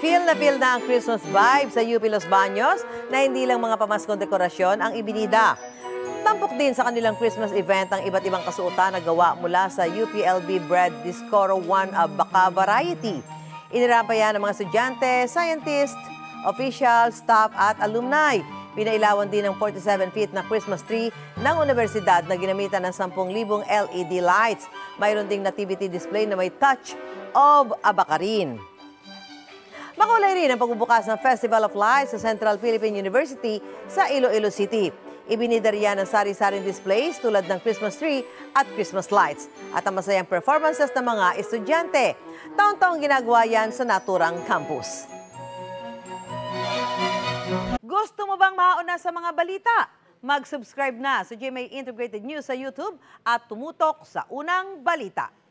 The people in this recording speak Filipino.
na feel na ang Christmas vibe sa UP Los Baños na hindi lang mga pamaskong dekorasyon ang ibinida. Tampok din sa kanilang Christmas event ang iba't ibang kasuotan na gawa mula sa UPLB Bread Discoro 1 Baka Variety. Inirapa yan ng mga estudyante, scientist, official, staff at alumni. Pinailawan din ng 47 feet na Christmas tree ng universidad na ginamitan ng 10,000 LED lights. Mayroon ding nativity display na may touch of abakarin. Makulay rin ang pagbubukas ng Festival of Lights sa Central Philippine University sa Iloilo City. Ibinidar yan ng sari-saring displays tulad ng Christmas tree at Christmas lights at ang masayang performances ng mga estudyante. Taon-taong ginagawa yan sa naturang campus. Gusto mo bang mauna sa mga balita? Mag-subscribe na sa GMA Integrated News sa YouTube at tumutok sa unang balita.